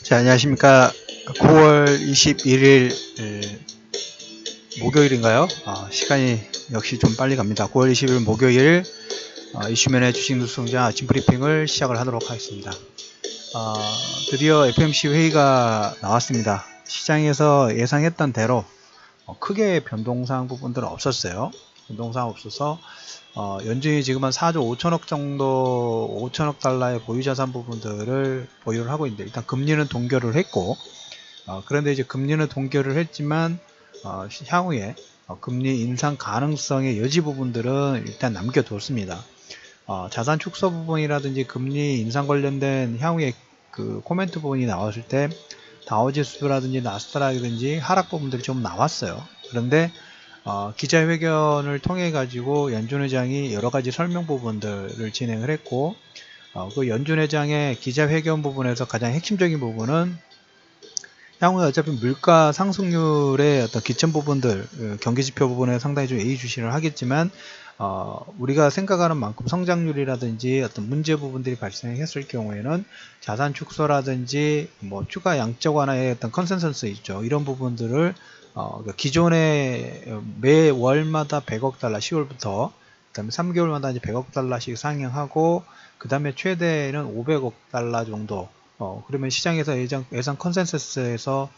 자, 안녕하십니까. 9월 21일 목요일인가요? 시간이 역시 좀 빨리 갑니다. 9월 20일 목요일 이슈면의 주식 뉴스공장 아침 브리핑을 시작을 하도록 하겠습니다. 드디어 FOMC 회의가 나왔습니다. 시장에서 예상했던 대로 크게 변동사항 부분들은 없었어요. 변동사항 없어서 연준이 지금 한 4조 5천억 정도, 5천억 달러의 보유자산 부분들을 보유를 하고 있는데, 일단 금리는 동결을 했고, 그런데 이제 금리는 동결을 했지만, 향후에 금리 인상 가능성의 여지 부분들은 일단 남겨뒀습니다. 자산 축소 부분이라든지 금리 인상 관련된 향후에 그 코멘트 부분이 나왔을 때, 다우지수라든지 나스닥이라든지 하락 부분들이 좀 나왔어요. 그런데 기자회견을 통해 가지고 연준 회장이 여러 가지 설명 부분들을 진행을 했고, 그 연준 회장의 기자회견 부분에서 가장 핵심적인 부분은 향후에 어차피 물가 상승률의 어떤 기점 부분들, 경기지표 부분에 상당히 좀 예의주시를 하겠지만, 우리가 생각하는 만큼 성장률이라든지 어떤 문제 부분들이 발생했을 경우에는 자산 축소라든지 뭐 추가 양적 완화의 어떤 컨센서스 있죠. 이런 부분들을 기존에 매월마다 100억 달러 10월부터 그 다음에 3개월마다 이제 100억 달러씩 상향하고 그 다음에 최대는 500억 달러 정도 그러면 시장에서 예상 컨센서스에서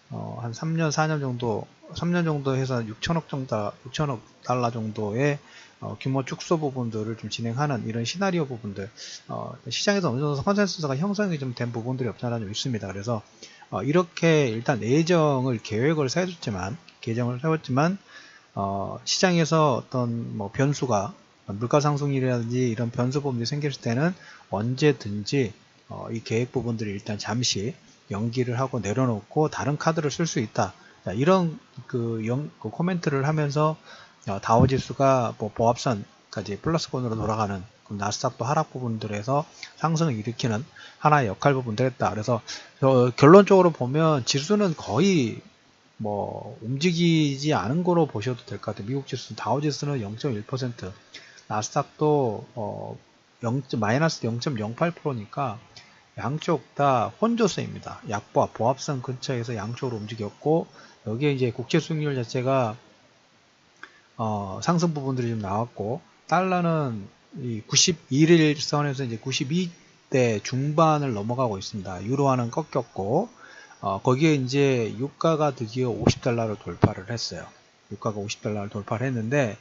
한 3년 4년 정도 3년 정도 해서 6천억 달러 정도의 규모 축소 부분들을 좀 진행하는 이런 시나리오 부분들 시장에서 어느 정도 컨센서스가 형성이 좀 된 부분들이 없잖아 좀 있습니다. 그래서 이렇게 일단 계획을 세웠지만 시장에서 어떤 뭐 변수가 물가 상승이라든지 이런 변수 부분이 생길 때는 언제든지 이 계획 부분들이 일단 잠시 연기를 하고 내려놓고 다른 카드를 쓸 수 있다. 자, 이런 그 코멘트를 하면서 다우지수가 뭐 보합선까지 플러스권으로 돌아가는 나스닥도 하락 부분들에서 상승을 일으키는 하나의 역할 부분들 했다. 그래서 결론적으로 보면 지수는 거의 뭐 움직이지 않은 거로 보셔도 될 것 같아요. 미국 지수 다우지수는 0.1%, 나스닥도 마이너스 0.08%니까 양쪽 다 혼조세입니다. 약보합, 보합선 근처에서 양쪽으로 움직였고, 여기에 이제 국채 수익률 자체가 상승 부분들이 좀 나왔고, 달러는 이 91일 선에서 이제 92대 중반을 넘어가고 있습니다. 유로화는 꺾였고, 거기에 이제 유가가 드디어 50달러를 돌파를 했어요. 유가가 50달러를 돌파를 했는데,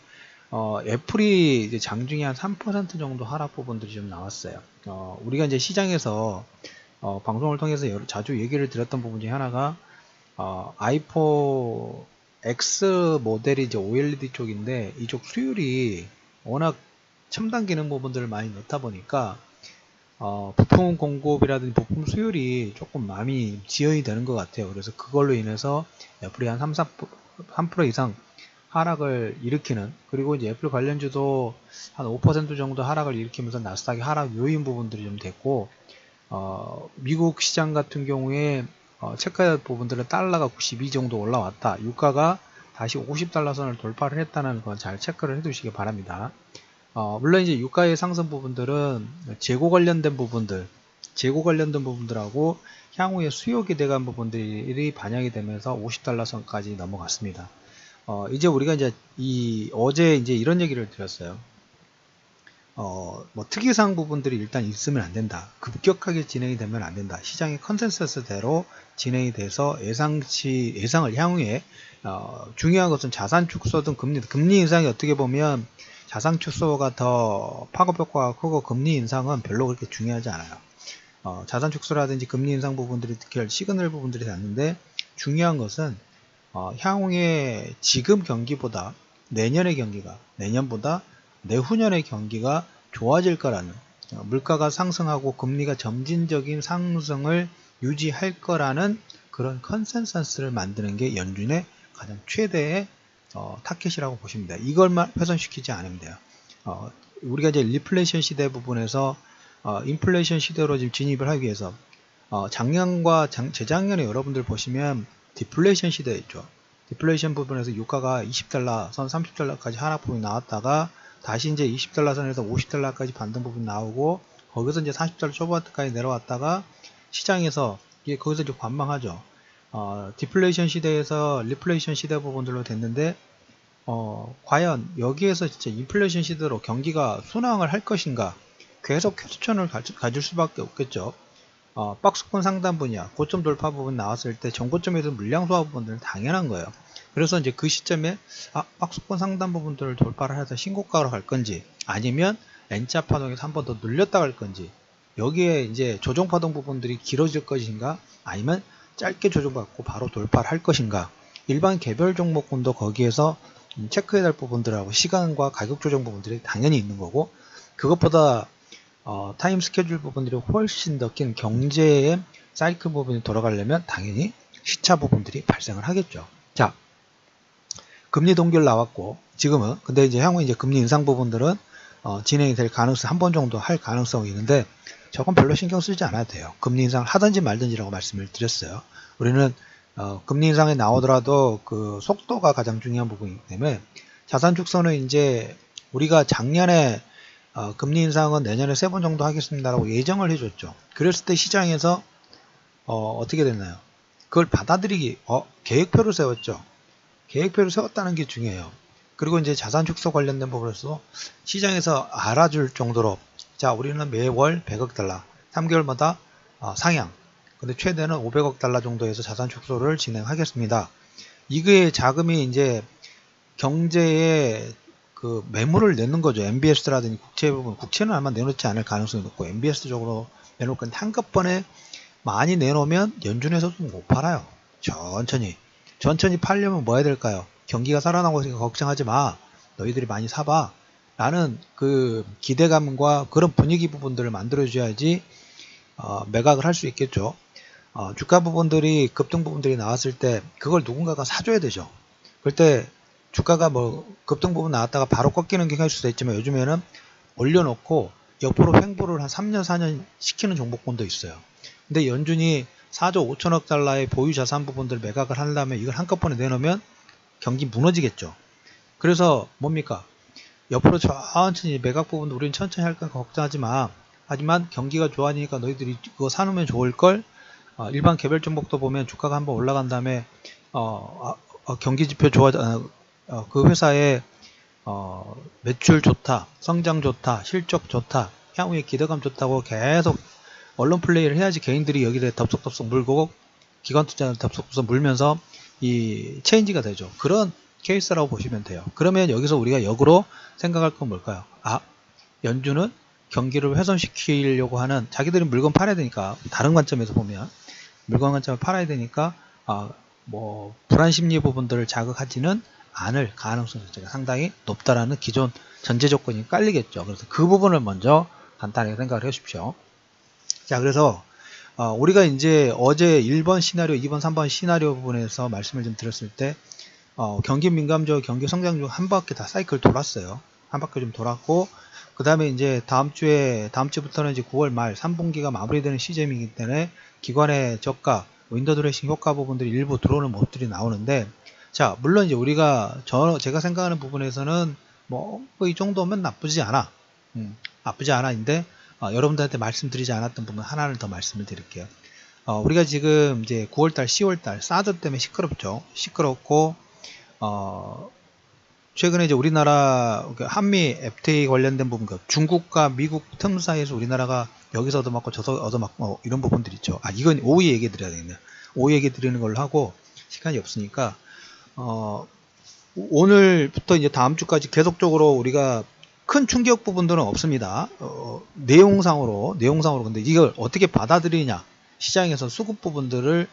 애플이 이제 장중에 한 3% 정도 하락 부분들이 좀 나왔어요. 우리가 이제 시장에서 방송을 통해서 자주 얘기를 드렸던 부분 중에 하나가 아이폰 X 모델이 이제 OLED 쪽인데 이쪽 수율이 워낙 첨단 기능 부분들을 많이 넣다 보니까 부품 공급이라든지 부품 수율이 조금 많이 지연이 되는 것 같아요. 그래서 그걸로 인해서 애플이 한 3% 이상 하락을 일으키는, 그리고 이제 애플 관련주도 한 5% 정도 하락을 일으키면서 나스닥이 하락 요인 부분들이 좀 됐고, 미국 시장 같은 경우에 체크할 부분들은 달러가 92 정도 올라왔다. 유가가 다시 50달러 선을 돌파를 했다는 건 잘 체크를 해 두시기 바랍니다. 물론 이제 유가의 상승 부분들은 재고 관련된 부분들하고 향후에 수요 기대감 부분들이 반영이 되면서 50달러 선까지 넘어갔습니다. 이제 우리가 이제 어제 이제 이런 얘기를 드렸어요. 뭐 특이사항 부분들이 일단 있으면 안 된다. 급격하게 진행이 되면 안 된다. 시장의 컨센서스대로 진행이 돼서 예상을 향후에 중요한 것은 자산 축소든 금리 인상이 어떻게 보면 자산 축소가 더 파급 효과가 크고 금리 인상은 별로 그렇게 중요하지 않아요. 자산 축소라든지 금리 인상 부분들이 특히 시그널 부분들이 났는데 중요한 것은 향후에 지금 경기보다 내년보다 내후년의 경기가 좋아질 거라는, 물가가 상승하고 금리가 점진적인 상승을 유지할 거라는 그런 컨센서스를 만드는 게 연준의 가장 최대의 타켓이라고 보시면 돼요. 이걸만 훼손시키지 않으면 돼요. 우리가 이제 리플레이션 시대 부분에서 인플레이션 시대로 지금 진입을 하기 위해서 작년과 재작년에 여러분들 보시면 디플레이션 시대에 있죠. 디플레이션 부분에서 유가가 20달러 선 30달러까지 하락 부분이 나왔다가 다시 이제 20달러 선에서 50달러까지 반등 부분이 나오고 거기서 이제 40달러 초반까지 내려왔다가 시장에서 이게 거기서 이제 관망하죠. 디플레이션 시대에서 리플레이션 시대 부분들로 됐는데 과연 여기에서 진짜 인플레이션 시대로 경기가 순항을 할 것인가, 계속 쾌수천을 가질 수밖에 없겠죠. 박스권 상단 분야, 고점 돌파 부분 나왔을 때 전고점에서 물량 소화 부분들은 당연한 거예요. 그래서 이제 그 시점에 박스권 상단 부분들을 돌파를 해서 신고가로 갈 건지, 아니면 N자 파동에서 한 번 더 눌렸다 갈 건지, 여기에 이제 조정 파동 부분들이 길어질 것인가, 아니면 짧게 조정받고 바로 돌파를 할 것인가, 일반 개별 종목군도 거기에서 체크해야 할 부분들하고 시간과 가격 조정 부분들이 당연히 있는 거고, 그것보다 타임 스케줄 부분들이 훨씬 더 긴 경제의 사이클 부분이 돌아가려면 당연히 시차 부분들이 발생을 하겠죠. 자, 금리 동결 나왔고, 지금은 근데 이제 향후 이제 금리 인상 부분들은 진행이 될 가능성, 한 번 정도 할 가능성이 있는데, 저건 별로 신경 쓰지 않아도 돼요. 금리 인상을 하든지 말든지라고 말씀을 드렸어요. 우리는 금리 인상이 나오더라도 그 속도가 가장 중요한 부분이기 때문에, 자산 축소는 이제 우리가 작년에 금리 인상은 내년에 3번 정도 하겠습니다라고 예정을 해줬죠. 그랬을 때 시장에서 어떻게 됐나요? 그걸 받아들이기 계획표를 세웠죠. 계획표를 세웠다는 게 중요해요. 그리고 이제 자산 축소 관련된 부분에서 시장에서 알아줄 정도로, 자, 우리는 매월 100억 달러 3개월마다 상향, 근데 최대는 500억 달러 정도에서 자산 축소를 진행하겠습니다. 이게 자금이 이제 경제에 그 매물을 내는 거죠. MBS라든지 국채 부분, 국채는 아마 내놓지 않을 가능성이 높고 MBS 쪽으로 내놓을 건데, 한꺼번에 많이 내놓으면 연준에서도 못 팔아요. 천천히 팔려면 뭐 해야 될까요? 경기가 살아나고 있으니까 걱정하지 마, 너희들이 많이 사봐 라는 그 기대감과 그런 분위기 부분들을 만들어줘야지 매각을 할 수 있겠죠. 주가 부분들이, 급등 부분들이 나왔을 때 그걸 누군가가 사줘야 되죠. 그럴 때 주가가 뭐 급등 부분 나왔다가 바로 꺾이는 경우가 있을 수도 있지만, 요즘에는 올려놓고 옆으로 횡보를 한 3년 4년 시키는 종목군도 있어요. 근데 연준이 4조 5천억 달러의 보유 자산 부분들 매각을 하려면 이걸 한꺼번에 내놓으면 경기 무너지겠죠. 그래서 뭡니까? 옆으로 천천히 매각 부분도 우리는 천천히 할 거니까 걱정하지 마. 하지만 경기가 좋아지니까 너희들이 그거 사놓으면 좋을걸? 일반 개별 종목도 보면 주가가 한번 올라간 다음에 경기 지표 그 회사의 매출 좋다, 성장 좋다, 실적 좋다, 향후에 기대감 좋다고 계속 언론 플레이를 해야지 개인들이 여기에 덥석덥석 물고 기관 투자를 덥석덥석 물면서 이 체인지가 되죠. 그런 케이스라고 보시면 돼요. 그러면 여기서 우리가 역으로 생각할 건 뭘까요? 연준은 경기를 훼손시키려고 하는, 자기들이 물건 팔아야 되니까, 다른 관점에서 보면 물건 관점을 팔아야 되니까 뭐 불안 심리 부분들을 자극하지는 않을 가능성 자체가 상당히 높다라는 기존 전제 조건이 깔리겠죠. 그래서 그 부분을 먼저 간단하게 생각을 해 주십시오. 자, 그래서 우리가 이제 어제 1번 시나리오, 2번, 3번 시나리오 부분에서 말씀을 좀 드렸을 때 경기 민감적, 경기 성장 중 한 바퀴 다 사이클 돌았어요. 한 바퀴 좀 돌았고, 그 다음에 이제 다음 주부터는 이제 9월 말 3분기가 마무리되는 시점이기 때문에 기관의 저가, 윈도 드레싱 효과 부분들이 일부 들어오는 모습들이 나오는데, 자, 물론 이제 우리가 제가 생각하는 부분에서는 뭐 이 정도면 나쁘지 않아. 나쁘지 않아인데, 여러분들한테 말씀드리지 않았던 부분 하나를 더 말씀을 드릴게요. 우리가 지금 이제 9월달, 10월달 사드 때문에 시끄럽죠. 시끄럽고, 최근에 이제 우리나라 한미 FTA 관련된 부분, 중국과 미국 틈 사이에서 우리나라가 여기서 얻어맞고 저서 얻어맞고 이런 부분들 있죠. 이건 오후에 얘기 드려야 되겠네요. 오후 얘기 드리는 걸로 하고, 시간이 없으니까 오늘부터 이제 다음 주까지 계속적으로 우리가 큰 충격 부분들은 없습니다. 내용상으로 근데 이걸 어떻게 받아들이냐, 시장에서 수급 부분들을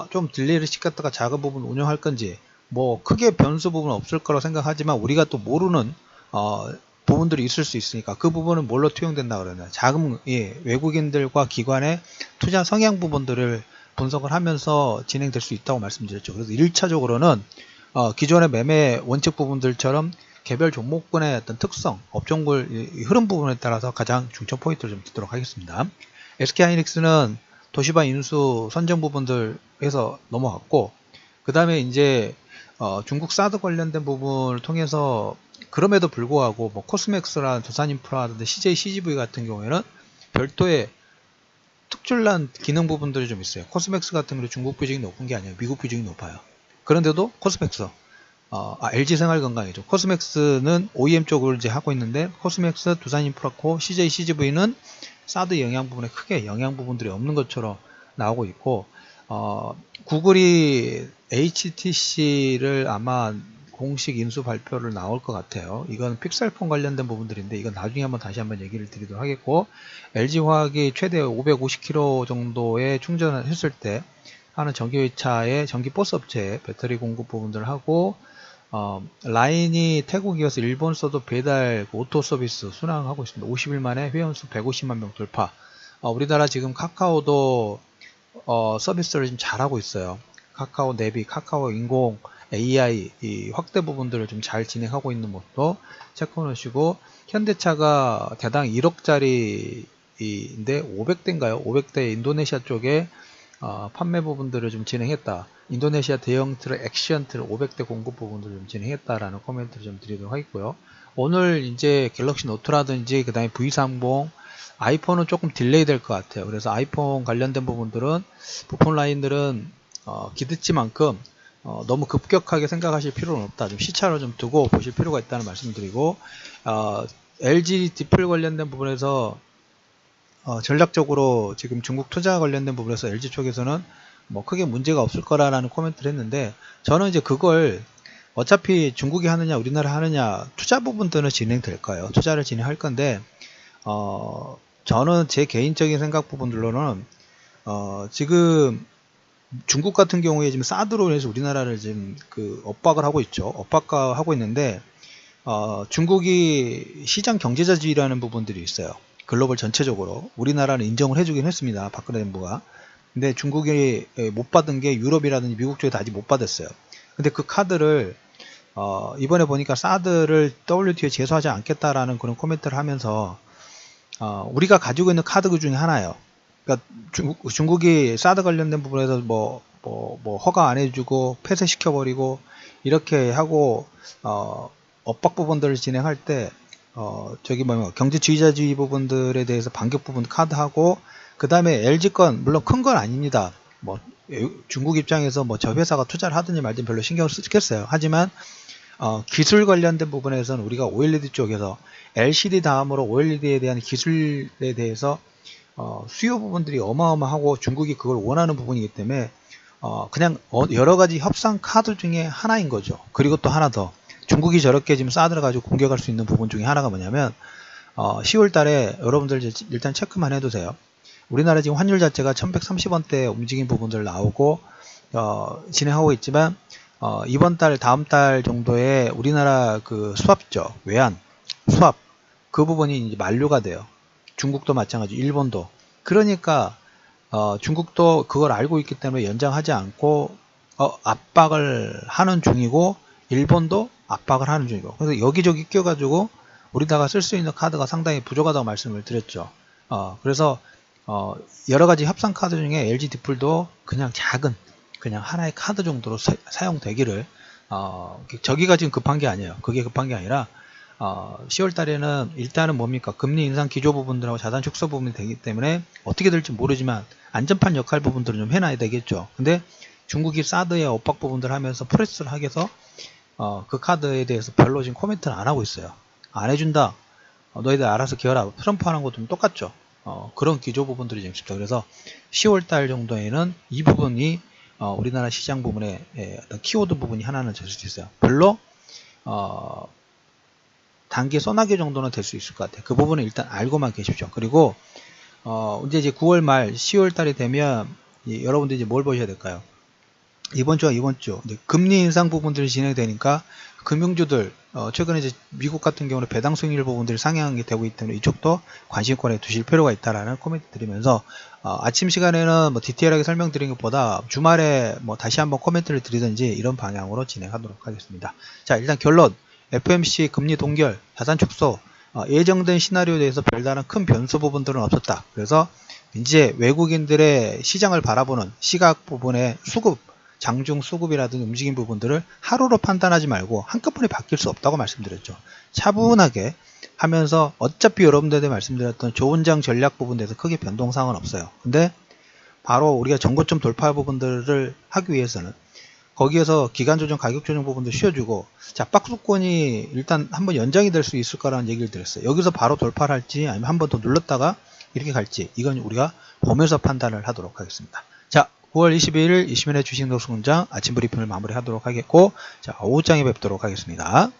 좀 딜레이를 시켰다가 작은 부분 운영할 건지, 뭐 크게 변수 부분은 없을 거라고 생각하지만, 우리가 또 모르는 부분들이 있을 수 있으니까 그 부분은 뭘로 투영된다 그러냐, 자금, 외국인들과 기관의 투자 성향 부분들을 분석을 하면서 진행될 수 있다고 말씀드렸죠. 그래서 1차적으로는 기존의 매매 원칙 부분들처럼 개별 종목군의 어떤 특성, 업종별 흐름 부분에 따라서 가장 중점 포인트를 좀 두도록 하겠습니다. SK하이닉스는 도시바 인수 선정 부분들에서 넘어갔고, 그 다음에 이제 중국 사드 관련된 부분을 통해서, 그럼에도 불구하고 뭐 코스맥스라는 두산인프라라든지 CJ CGV 같은 경우에는 별도의 특출난 기능 부분들이 좀 있어요. 코스맥스 같은 경우 중국 비중이 높은 게 아니에요. 미국 비중이 높아요. 그런데도 코스맥스, LG생활건강이죠. 코스맥스는 OEM 쪽을 이제 하고 있는데, 코스맥스, 두산인프라코, CJ, CGV는 사드 영향 부분에 크게 영향 부분들이 없는 것처럼 나오고 있고, 구글이 HTC를 아마 공식 인수 발표를 나올 것 같아요. 이건 픽셀폰 관련된 부분들인데, 이건 나중에 다시 한번 얘기를 드리도록 하겠고, LG화학이 최대 550km 정도의 충전을 했을 때 하는 전기차의 전기 버스 업체에 배터리 공급 부분들을 하고, 라인이 태국이어서 일본서도 배달 오토 서비스 순항하고 있습니다. 50일 만에 회원수 150만 명 돌파. 우리나라 지금 카카오도 서비스를 좀 잘하고 있어요. 카카오 내비, 카카오 인공 AI 이 확대 부분들을 좀 잘 진행하고 있는 것도 체크해 놓으시고, 현대차가 대당 1억짜리인데 500대인가요? 500대 인도네시아 쪽에 판매 부분들을 좀 진행했다. 인도네시아 대형 트럭 액션 트럭 500대 공급 부분들을 좀 진행했다라는 코멘트를 좀 드리도록 하겠고요. 오늘 이제 갤럭시 노트라든지 그 다음에 V30 아이폰은 조금 딜레이 될 것 같아요. 그래서 아이폰 관련된 부분들은 부품 라인들은 기대치만큼 너무 급격하게 생각하실 필요는 없다. 좀 시차로 좀 두고 보실 필요가 있다는 말씀드리고, LG 디플 관련된 부분에서 전략적으로 지금 중국 투자 관련된 부분에서 LG 쪽에서는 뭐 크게 문제가 없을 거라는 코멘트를 했는데, 저는 이제 그걸 어차피 중국이 하느냐 우리나라 하느냐 투자 부분들은 진행될 거예요. 투자를 진행할 건데, 저는 제 개인적인 생각 부분들로는 지금 중국 같은 경우에 지금 사드로 인해서 우리나라를 지금 엇박을 하고 있죠. 엇박하고 있는데, 중국이 시장 경제자주의라는 부분들이 있어요. 글로벌 전체적으로. 우리나라는 인정을 해주긴 했습니다. 박근혜 정부가. 근데 중국이 못 받은 게 유럽이라든지 미국 쪽에도 아직 못 받았어요. 근데 그 카드를 이번에 보니까 사드를 WTO에 제소하지 않겠다라는 그런 코멘트를 하면서 우리가 가지고 있는 카드 그 중에 하나예요. 그러니까 중국이 사드 관련된 부분에서 뭐 허가 안 해주고 폐쇄시켜버리고 이렇게 하고 엇박 부분들을 진행할 때 경제주의자주의 부분들에 대해서 반격 부분 카드하고, 그 다음에 LG 건 물론 큰 건 아닙니다. 뭐 중국 입장에서 뭐 저 회사가 투자를 하든지 말든 별로 신경을 쓰겠어요. 하지만 기술 관련된 부분에서는 우리가 OLED 쪽에서 LCD 다음으로 OLED에 대한 기술에 대해서 수요 부분들이 어마어마하고 중국이 그걸 원하는 부분이기 때문에 그냥 여러 가지 협상 카드 중에 하나인 거죠. 그리고 또 하나 더, 중국이 저렇게 지금 사드를 가지고 공격할 수 있는 부분 중에 하나가 뭐냐면 10월 달에 여러분들 일단 체크만 해두세요. 우리나라 지금 환율 자체가 1130원대 움직인 부분들 나오고 진행하고 있지만 이번 달 다음 달 정도에 우리나라 그 수합죠, 외환 수합 그 부분이 이제 만료가 돼요. 중국도 마찬가지, 일본도. 그러니까 중국도 그걸 알고 있기 때문에 연장하지 않고 압박을 하는 중이고, 일본도 압박을 하는 중이고, 그래서 여기저기 껴가지고 우리나라가 쓸 수 있는 카드가 상당히 부족하다고 말씀을 드렸죠. 그래서 여러 가지 협상 카드 중에 LG 디플도 그냥 작은 그냥 하나의 카드 정도로 사용되기를, 저기가 지금 급한 게 아니에요. 그게 급한 게 아니라 10월 달에는 일단은 뭡니까, 금리 인상 기조 부분들하고 자산 축소 부분이 되기 때문에 어떻게 될지 모르지만 안전판 역할 부분들은 좀 해놔야 되겠죠. 근데 중국이 사드의 엇박 부분들 하면서 프레스를 하게 해서 그 카드에 대해서 별로 지금 코멘트는 안 하고 있어요. 안 해준다, 너희들 알아서 기어라, 트럼프 하는 것도 똑같죠. 그런 기조 부분들이 지금 있죠. 그래서 10월 달 정도에는 이 부분이 우리나라 시장 부분의 어떤 키워드 부분이 하나는 될 수 있어요. 별로 단기 소나기 정도는 될 수 있을 것 같아요. 그 부분은 일단 알고만 계십시오. 그리고 이제 9월 말 10월 달이 되면 여러분들이 이제 뭘 보셔야 될까요? 이번 주 이제 금리 인상 부분들이 진행되니까 금융주들 최근에 이제 미국 같은 경우는 배당 수익률 부분들이 상향이 되고 있기 때문에 이쪽도 관심권에 두실 필요가 있다라는 코멘트 드리면서 아침 시간에는 뭐 디테일하게 설명드린 것보다 주말에 뭐 다시 한번 코멘트를 드리든지 이런 방향으로 진행하도록 하겠습니다. 자, 일단 결론, FOMC 금리 동결, 자산 축소, 예정된 시나리오에 대해서 별다른 큰 변수 부분들은 없었다. 그래서 이제 외국인들의 시장을 바라보는 시각 부분의 수급, 장중 수급이라든지 움직임 부분들을 하루로 판단하지 말고 한꺼번에 바뀔 수 없다고 말씀드렸죠. 차분하게 하면서 어차피 여러분들한테 말씀드렸던 조은장 전략 부분에서 크게 변동사항은 없어요. 근데 바로 우리가 전고점 돌파 부분들을 하기 위해서는 거기에서 기간 조정, 가격 조정 부분도 쉬어주고, 자, 박스권이 일단 한번 연장이 될 수 있을 거라는 얘기를 드렸어요. 여기서 바로 돌파를 할지 아니면 한 번 더 눌렀다가 이렇게 갈지, 이건 우리가 보면서 판단을 하도록 하겠습니다. 자, 9월 22일 이시민의 주식 노숙공장 아침 브리핑을 마무리하도록 하겠고, 자, 오후장에 뵙도록 하겠습니다.